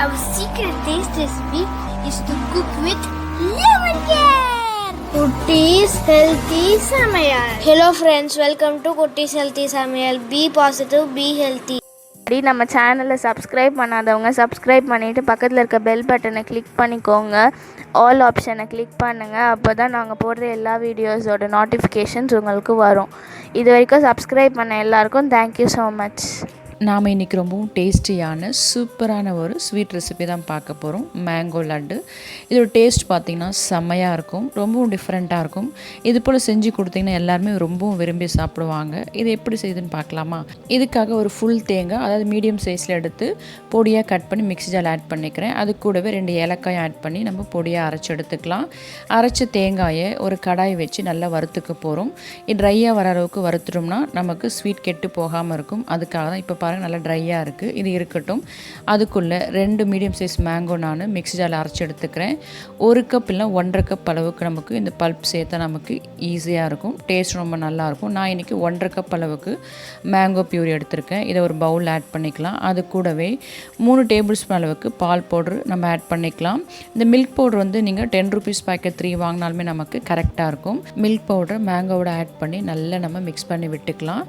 Our secret taste recipe is to cook with lemon care. Kutti's Healthy Samayal. Hello friends, welcome to Kutti's Healthy Samayal. Be positive, be healthy. நம்ம சேனலை subscribe பண்ணாதவங்க subscribe பண்ணிவிட்டு பக்கத்தில் இருக்க bell பட்டனை click பண்ணிக்கோங்க. All ஆப்ஷனை click பண்ணுங்கள். அப்போ தான் நாங்கள் போடுற எல்லா வீடியோஸோட நோட்டிஃபிகேஷன்ஸ் உங்களுக்கு வரும். இது வரைக்கும் சப்ஸ்கிரைப் பண்ண எல்லாருக்கும் தேங்க்யூ ஸோ மச். நாம் இன்றைக்கி ரொம்பவும் டேஸ்டியான சூப்பரான ஒரு ஸ்வீட் ரெசிபி தான் பார்க்க போகிறோம். மேங்கோ லட்டு. இதோட டேஸ்ட் பார்த்திங்கன்னா செம்மையாக இருக்கும், ரொம்பவும் டிஃப்ரெண்ட்டாக இருக்கும். இது போல் செஞ்சு கொடுத்திங்கன்னா எல்லாருமே ரொம்பவும் விரும்பி சாப்பிடுவாங்க. இது எப்படி செய்யுதுன்னு பார்க்கலாமா? இதுக்காக ஒரு ஃபுல் தேங்காய், அதாவது மீடியம் சைஸில் எடுத்து பொடியாக கட் பண்ணி மிக்ஸி ஜாரில் ஆட் பண்ணிக்கிறேன். அது கூடவே 2 ஏலக்காயும் ஆட் பண்ணி நம்ம பொடியாக அரைச்சி எடுத்துக்கலாம். அரைச்ச தேங்காயை ஒரு கடாய் வச்சு நல்லா வறுத்துக்க போகிறோம். இது ட்ரையாக வர அளவுக்கு வறுத்துட்டோம்னா நமக்கு ஸ்வீட் கெட்டு போகாமல் இருக்கும். அதுக்காக தான் இப்போ நல்லா ட்ரையாக இருக்குது. இது இருக்கட்டும். அதுக்குள்ளே 2 மீடியம் சைஸ் மேங்கோ நான் மிக்ஸி ஜாரில் அரைச்சி எடுத்துக்கிறேன். 1 கப் இல்லை 1.5 கப் அளவுக்கு நமக்கு இந்த பல்ப் சேர்த்தா நமக்கு ஈஸியாக இருக்கும். டேஸ்ட் ரொம்ப நல்லாயிருக்கும். நான் இன்றைக்கி 1.5 கப் அளவுக்கு மேங்கோ பியூரி எடுத்திருக்கேன். இதை ஒரு பவுல் ஆட் பண்ணிக்கலாம். அது கூடவே 3 டேபிள் ஸ்பூன் அளவுக்கு பால் பவுட்ரு நம்ம ஆட் பண்ணிக்கலாம். இந்த மில்க் பவுடர் வந்து நீங்கள் 10 ருபீஸ் பேக்கெட் 3 வாங்கினாலுமே நமக்கு கரெக்டாக இருக்கும். மில்க் பவுடர் மேங்கோவோட ஆட் பண்ணி நல்லா நம்ம மிக்ஸ் பண்ணி விட்டுக்கலாம்.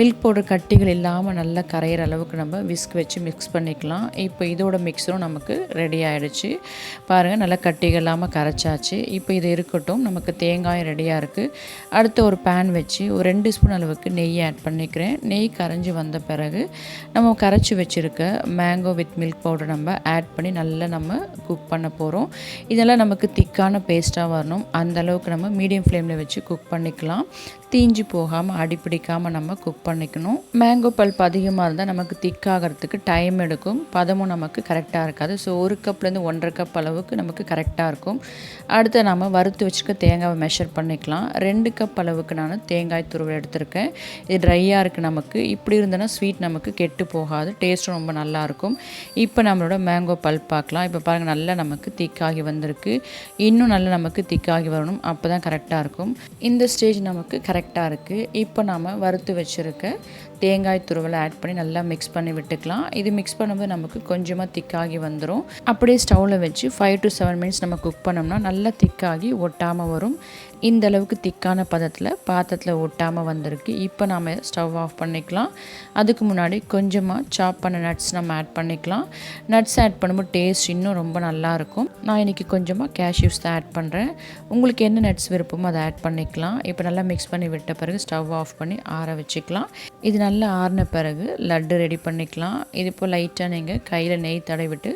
மில்க் பவுடர் கட்டிகள் இல்லாமல் நல்லா கரையிற அளவுக்கு நம்ம விஸ்க் வச்சு மிக்ஸ் பண்ணிக்கலாம். இப்போ இதோட மிக்ஸரும் நமக்கு ரெடி ஆகிடுச்சு. பாருங்கள், நல்லா கட்டிகள் இல்லாமல் கரைச்சாச்சு. இப்போ இது இருக்கட்டும். நமக்கு தேங்காயும் ரெடியாக இருக்குது. அடுத்து ஒரு பேன் வச்சு ஒரு 2 ஸ்பூன் அளவுக்கு நெய் ஆட் பண்ணிக்கிறேன். நெய் கரைஞ்சி வந்த பிறகு நம்ம கரைச்சி வச்சுருக்க மேங்கோ வித் மில்க் பவுடர் நம்ம ஆட் பண்ணி நல்லா நம்ம குக் பண்ண போகிறோம். இதெல்லாம் நமக்கு திக்கான பேஸ்ட்டாக வரணும். அந்த அளவுக்கு நம்ம மீடியம் ஃப்ளேமில் வச்சு குக் பண்ணிக்கலாம். தீஞ்சு போகாமல் அடிப்பிடிக்காமல் நம்ம குக் பண்ணிக்கணும். மேங்கோ பல்ப் அதிகமாக இருந்தால் நமக்கு திக்காகிறதுக்கு டைம் எடுக்கும். பதமும் நமக்கு கரெக்டாக இருக்காது. ஸோ 1 கப்லேருந்து 1.5 கப் அளவுக்கு நமக்கு கரெக்டாக இருக்கும். அடுத்து நம்ம வறுத்து வச்சுக்க தேங்காவை மெஷர் பண்ணிக்கலாம். 2 கப் அளவுக்கு நான் தேங்காய் துருவல் எடுத்திருக்கேன். இது ட்ரையாக இருக்குது நமக்கு. இப்படி இருந்ததுன்னா ஸ்வீட் நமக்கு கெட்டு போகாது. டேஸ்ட்டும் ரொம்ப நல்லாயிருக்கும். இப்போ நம்மளோட மேங்கோ பல்ப் பார்க்கலாம். இப்போ பாருங்கள், நல்லா நமக்கு திக்காகி வந்திருக்கு. இன்னும் நல்லா நமக்கு திக்காகி வரணும். அப்போ தான் கரெக்டாக இருக்கும். இந்த ஸ்டேஜ் நமக்கு கரெக்டாக இருக்குது. இப்போ நாம் வறுத்து வச்சுருக்க தேங்காய் துருவலை ஆட் பண்ணி நல்லா மிக்ஸ் பண்ணி விட்டுக்கலாம். இது மிக்ஸ் பண்ணும்போது நமக்கு கொஞ்சமாக திக்காகி வந்துடும். அப்படியே ஸ்டவ்வில் வச்சு 5 to 7 மினிட்ஸ் நம்ம குக் பண்ணோம்னா நல்லா திக்காகி ஒட்டாமல் வரும். இந்த அளவுக்கு திக்கான பதத்தில் பாத்திரத்தில் ஒட்டாமல் வந்திருக்கு. இப்போ நாம் ஸ்டவ் ஆஃப் பண்ணிக்கலாம். அதுக்கு முன்னாடி கொஞ்சமாக சாப் பண்ண நட்ஸ் நம்ம ஆட் பண்ணிக்கலாம். நட்ஸ் ஆட் பண்ணும்போது டேஸ்ட் இன்னும் ரொம்ப நல்லாயிருக்கும். நான் இன்றைக்கி கொஞ்சமாக கேஷ்யூஸ் தான் ஆட் பண்ணுறேன். உங்களுக்கு என்ன நட்ஸ் விருப்பமோ அதை ஆட் பண்ணிக்கலாம். இப்போ நல்லா மிக்ஸ் பண்ணி விட்ட பிறகு ஸ்டவ் ஆஃப் பண்ணி ஆற வச்சுக்கலாம். இது நல்லா ஆறின பிறகு லட்டு ரெடி பண்ணிக்கலாம். இது இப்போ லைட்டாக நீங்கள் கையில் நெய் தடவிட்டு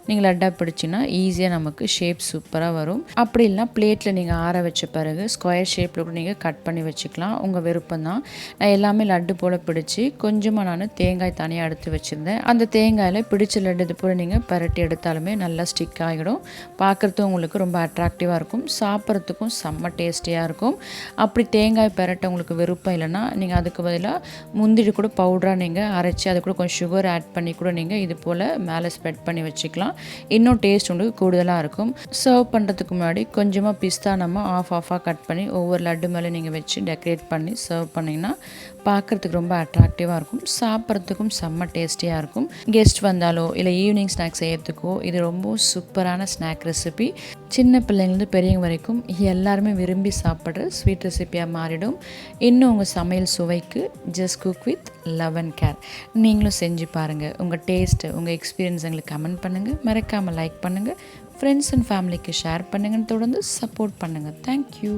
நீங்கள் லட்டாக பிடிச்சின்னா ஈஸியாக நமக்கு ஷேப் சூப்பராக வரும். அப்படி இல்லைனா பிளேட்டில் நீங்கள் ஆற வச்ச பிறகு ஸ்கொயர் ஷேப்பில் கூட நீங்கள் கட் பண்ணி வச்சுக்கலாம். உங்கள் விருப்பம் தான். நான் எல்லாமே லட்டு போல் பிடிச்சி கொஞ்சமாக நான் தேங்காய் தனியாக எடுத்து வச்சுருந்தேன். அந்த தேங்காயில் பிடிச்ச லட்டு இது போல் நீங்கள் பரட்டி எடுத்தாலுமே நல்லா ஸ்டிக் ஆகிடும். பார்க்குறதுக்கும் உங்களுக்கு ரொம்ப அட்ராக்டிவாக இருக்கும். சாப்பிட்றதுக்கும் செம்ம டேஸ்டியாக இருக்கும். அப்படி தேங்காய் பரட்ட உங்களுக்கு விருப்பம் இல்லைன்னா நீங்கள் அதுக்கு பதிலாக முந்திரி கூட பவுடராக நீங்கள் அரைச்சி அது கூட கொஞ்சம் சுகர் ஆட் பண்ணி கூட நீங்கள் இது போல் மேலே ஸ்ப்ரெட் பண்ணி வச்சுக்கலாம். இன்னும் டேஸ்ட் உங்களுக்கு கூடுதலாக இருக்கும். சர்வ் பண்ணுறதுக்கு முன்னாடி கொஞ்சமாக பிஸ்தா நம்ம ஆஃபாக கட் பண்ணி ஒவ்வொரு லட்டு மேலே நீங்கள் வச்சு டெக்கரேட் பண்ணி சர்வ் பண்ணிங்கன்னா பார்க்குறதுக்கு ரொம்ப அட்ராக்டிவாக இருக்கும். சாப்பிட்றதுக்கும் செம்ம டேஸ்டியாக இருக்கும். கெஸ்ட் வந்தாலோ இல்லை ஈவினிங் ஸ்நாக்ஸ் செய்யறதுக்கோ இது ரொம்ப சூப்பரான ஸ்நாக் ரெசிபி. சின்ன பிள்ளைங்கள்ந்து பெரியவங்க வரைக்கும் எல்லாருமே விரும்பி சாப்பிட்ற ஸ்வீட் ரெசிபியாக மாறிடும். இன்னும் உங்கள் சமையல் சுவைக்கு just cook with love and care. நீங்களும் செஞ்சு பாருங்கள். உங்கள் டேஸ்ட்டு, உங்கள் எக்ஸ்பீரியன்ஸ் எங்களுக்கு கமெண்ட் பண்ணுங்கள். மறக்காமல் லைக் பண்ணுங்கள். ஃப்ரெண்ட்ஸ் அண்ட் ஃபேமிலிக்கு ஷேர் பண்ணுங்கன்னு தொடர்ந்து சப்போர்ட் பண்ணுங்கள். தேங்க்யூ.